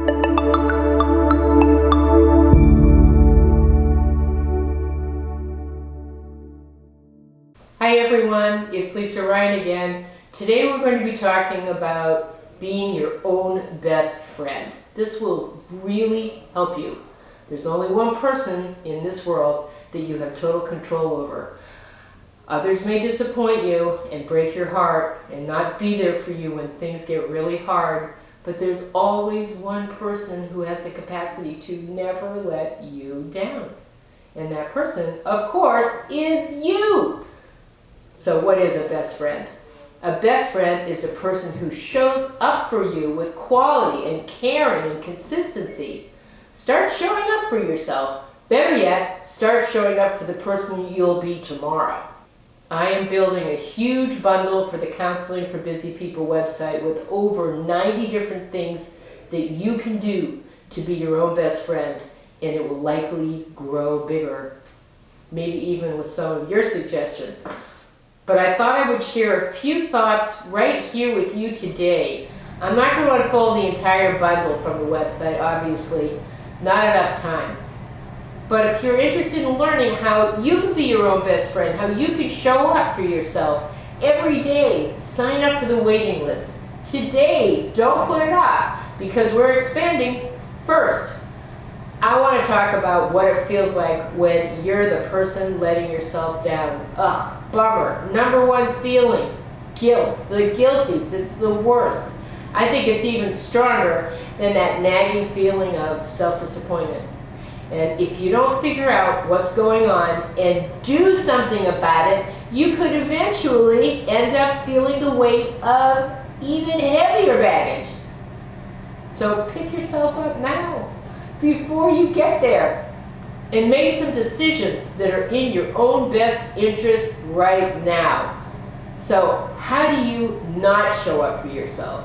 Hi everyone, it's Lisa Ryan again. Today we're going to be talking about being your own best friend. This will really help you. There's only one person in this world that you have total control over. Others may disappoint you and break your heart and not be there for you when things get really hard, but there's always one person who has the capacity to never let you down. And that person, of course, is you. So what is a best friend? A best friend is a person who shows up for you with quality and caring and consistency. Start showing up for yourself. Better yet, start showing up for the person you'll be tomorrow. I am building a huge bundle for the Counseling for Busy People website with over 90 different things that you can do to be your own best friend, and it will likely grow bigger, maybe even with some of your suggestions. But I thought I would share a few thoughts right here with you today. I'm not going to unfold the entire bundle from the website, obviously, not enough time. But if you're interested in learning how you can be your own best friend, how you can show up for yourself every day, sign up for the waiting list. Today, don't put it off, because we're expanding. First, I want to talk about what it feels like when you're the person letting yourself down. Ugh, bummer. Number one feeling, guilt. The guilties, it's the worst. I think it's even stronger than that nagging feeling of self-disappointment. And if you don't figure out what's going on and do something about it, you could eventually end up feeling the weight of even heavier baggage. So pick yourself up now, before you get there, and make some decisions that are in your own best interest right now. So how do you not show up for yourself?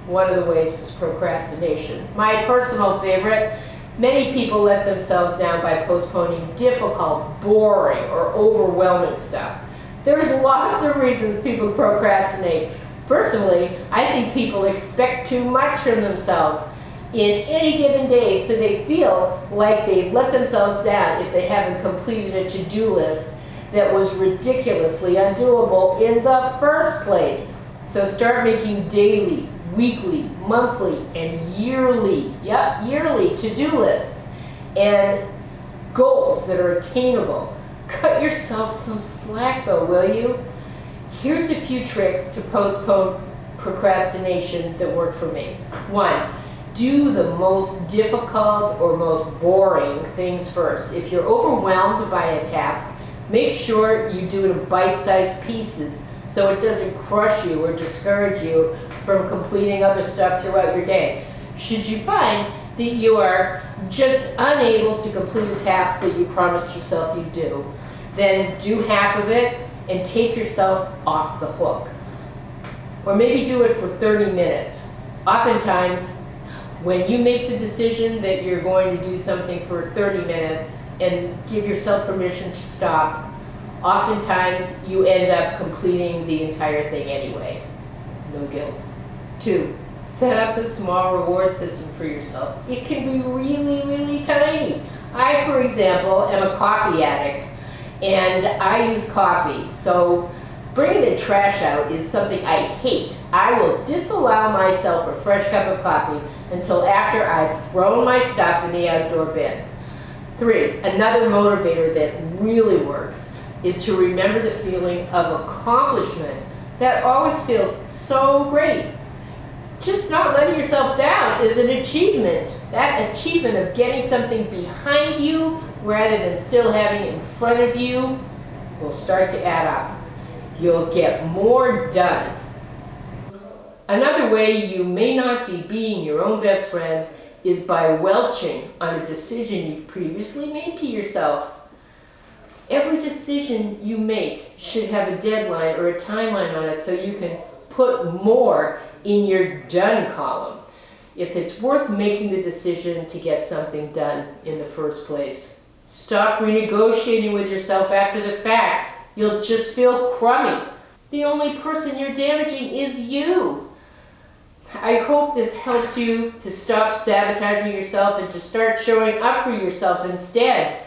One of the ways is procrastination. My personal favorite, many people let themselves down by postponing difficult, boring, or overwhelming stuff. There's lots of reasons people procrastinate. Personally, I think people expect too much from themselves in any given day, so they feel like they've let themselves down if they haven't completed a to-do list that was ridiculously undoable in the first place. So start making daily, weekly, monthly, and yearly to-do lists and goals that are attainable. Cut yourself some slack though, will you? Here's a few tricks to postpone procrastination that work for me. 1. Do the most difficult or most boring things first. If you're overwhelmed by a task, make sure you do it in bite-sized pieces so it doesn't crush you or discourage you from completing other stuff throughout your day. Should you find that you are just unable to complete a task that you promised yourself you'd do, then do half of it and take yourself off the hook. Or maybe do it for 30 minutes. Oftentimes, when you make the decision that you're going to do something for 30 minutes and give yourself permission to stop, oftentimes you end up completing the entire thing anyway. No guilt. 2, set up a small reward system for yourself. It can be really, really tiny. I, for example, am a coffee addict, and I use coffee, so bringing the trash out is something I hate. I will disallow myself a fresh cup of coffee until after I've thrown my stuff in the outdoor bin. 3, another motivator that really works is to remember the feeling of accomplishment. That always feels so great. Just not letting yourself down is an achievement. That achievement of getting something behind you rather than still having it in front of you will start to add up. You'll get more done. Another way you may not be being your own best friend is by welching on a decision you've previously made to yourself. Every decision you make should have a deadline or a timeline on it so you can put more in your done column if it's worth making the decision to get something done in the first place. Stop renegotiating with yourself after the fact. You'll just feel crummy. The only person you're damaging is you. I hope this helps you to stop sabotaging yourself and to start showing up for yourself instead.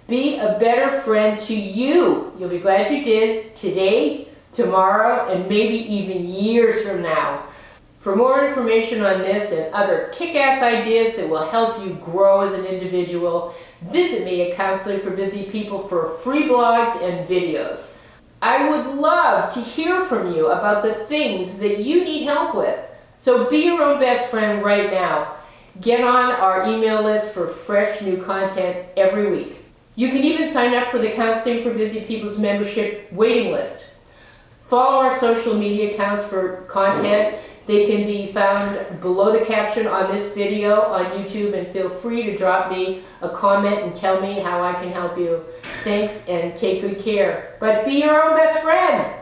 Be a better friend to you. You'll be glad you did today, tomorrow, and maybe even years from now. For more information on this and other kick-ass ideas that will help you grow as an individual, visit me at Counseling for Busy People for free blogs and videos. I would love to hear from you about the things that you need help with. So be your own best friend right now. Get on our email list for fresh new content every week. You can even sign up for the Counseling for Busy People's membership waiting list. Follow our social media accounts for content. They can be found below the caption on this video on YouTube, and feel free to drop me a comment and tell me how I can help you. Thanks and take good care. But be your own best friend.